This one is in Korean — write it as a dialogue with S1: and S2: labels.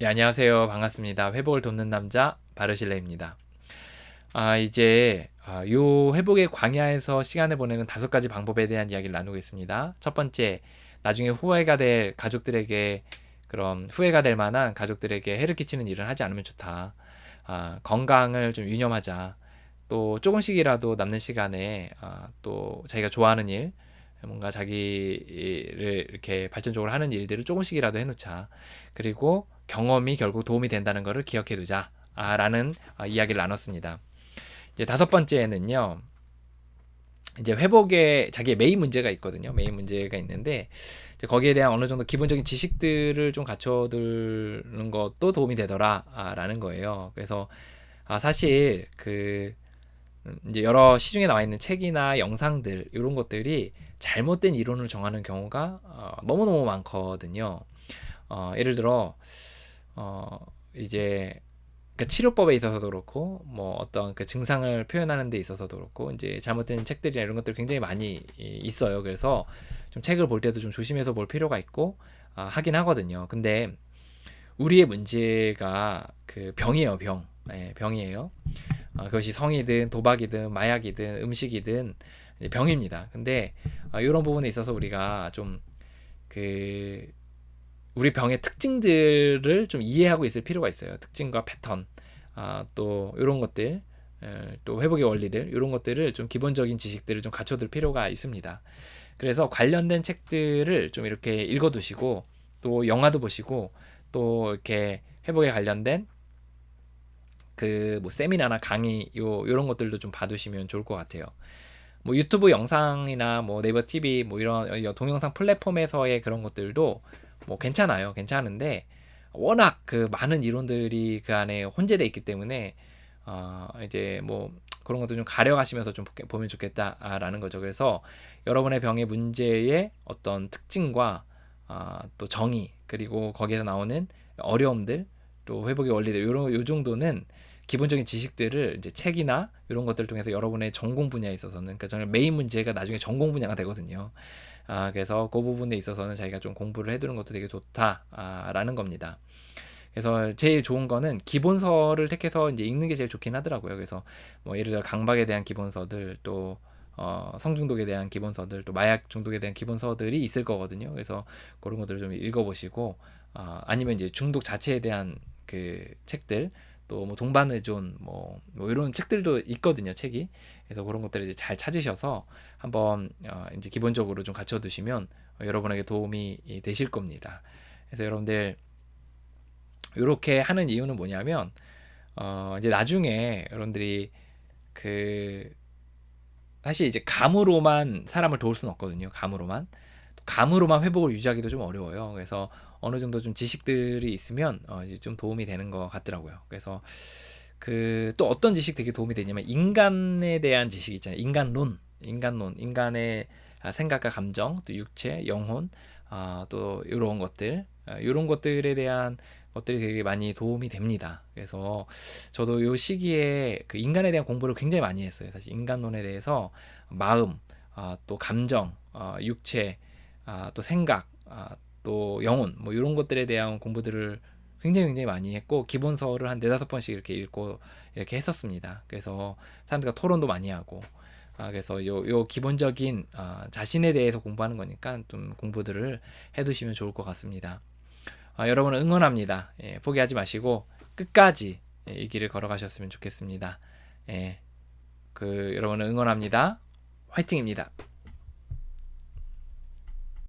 S1: 예, 안녕하세요. 반갑습니다. 회복을 돕는 남자 바르실레입니다. 이제 요 회복의 광야에서 시간을 보내는 5가지 방법에 대한 이야기를 나누겠습니다. 첫 번째, 나중에 후회가 될 가족들에게 그런 후회가 될 만한 가족들에게 해를 끼치는 일을 하지 않으면 좋다. 건강을 좀 유념하자. 또 조금씩이라도 남는 시간에 또 자기가 좋아하는 일, 뭔가 자기를 이렇게 발전적으로 하는 일들을 조금씩이라도 해놓자. 그리고 경험이 결국 도움이 된다는 것을 기억해 두자. 라는 이야기를 나눴습니다. 이제 5번째는요. 이제 회복에 자기의 메인 문제가 있거든요. 메인 문제가 있는데 이제 거기에 대한 어느 정도 기본적인 지식들을 좀 갖춰두는 것도 도움이 되더라라는 거예요. 그래서 사실 이제 여러 시중에 나와 있는 책이나 영상들 이런 것들이 잘못된 이론을 정하는 경우가 너무너무 많거든요. 예를 들어 이제 그 치료법에 있어서도 그렇고 뭐 어떤 그 증상을 표현하는 데 있어서도 그렇고 이제 잘못된 책들이나 이런 것들 굉장히 많이 있어요. 그래서 좀 책을 볼 때도 좀 조심해서 볼 필요가 있고 하긴 하거든요. 근데 우리의 문제가 그 병이에요, 병. 네, 병이에요. 그것이 성이든 도박이든 마약이든 음식이든 병입니다. 근데 이런 부분에 있어서 우리가 좀 그 우리 병의 특징들을 좀 이해하고 있을 필요가 있어요. 특징과 패턴, 또 이런 것들, 또 회복의 원리들 이런 것들을 좀 기본적인 지식들을 좀 갖춰둘 필요가 있습니다. 그래서 관련된 책들을 좀 이렇게 읽어두시고 또 영화도 보시고 또 이렇게 회복에 관련된 그 뭐 세미나나 강의 요런 것들도 좀 봐두시면 좋을 것 같아요. 뭐 유튜브 영상이나 뭐 네이버 TV 뭐 이런 동영상 플랫폼에서의 그런 것들도 뭐 괜찮아요. 괜찮은데 워낙 그 많은 이론들이 그 안에 혼재돼 있기 때문에 이제 뭐 그런 것도 좀 가려가시면서 좀 보면 좋겠다라는 거죠. 그래서 여러분의 병의 문제의 어떤 특징과 또 정의 그리고 거기에서 나오는 어려움들 또 회복의 원리들 요 정도는 기본적인 지식들을 이제 책이나 이런 것들을 통해서 여러분의 전공 분야에 있어서는 그러니까 저는 메인 문제가 나중에 전공 분야가 되거든요. 그래서 그 부분에 있어서는 자기가 좀 공부를 해두는 것도 되게 좋다라는 겁니다. 그래서 제일 좋은 거는 기본서를 택해서 이제 읽는 게 제일 좋긴 하더라고요. 그래서 뭐 예를 들어 강박에 대한 기본서들 또 성중독에 대한 기본서들 또 마약 중독에 대한 기본서들이 있을 거거든요. 그래서 그런 것들을 좀 읽어보시고 아니면 이제 중독 자체에 대한 그 책들 또 뭐 동반의존 뭐 이런 책들도 있거든요. 책이. 그래서 그런 것들을 이제 잘 찾으셔서 한번 이제 기본적으로 좀 갖춰두시면 여러분에게 도움이 되실 겁니다. 그래서 여러분들 이렇게 하는 이유는 뭐냐면 이제 나중에 여러분들이 그 사실 이제 감으로만 사람을 도울 수는 없거든요. 감으로만 회복을 유지하기도 좀 어려워요. 그래서 어느 정도 좀 지식들이 있으면 이제 좀 도움이 되는 것 같더라고요. 그래서 그 또 어떤 지식 되게 도움이 되냐면 인간에 대한 지식 있잖아요. 인간의 생각과 감정, 또 육체, 영혼, 또 이런 것들, 이런 것들에 대한 것들이 되게 많이 도움이 됩니다. 그래서 저도 요 시기에 그 인간에 대한 공부를 굉장히 많이 했어요. 사실 인간론에 대해서 마음, 또 감정, 육체, 또 생각, 또 영혼, 뭐 이런 것들에 대한 공부들을 굉장히 많이 했고 기본서를 한 4-5번씩 이렇게 읽고 이렇게 했었습니다. 그래서 사람들과 토론도 많이 하고 그래서 요 기본적인 자신에 대해서 공부하는 거니까 좀 공부들을 해두시면 좋을 것 같습니다. 여러분을 응원합니다. 예, 포기하지 마시고 끝까지 이 길을 걸어가셨으면 좋겠습니다. 예, 여러분을 응원합니다. 화이팅입니다.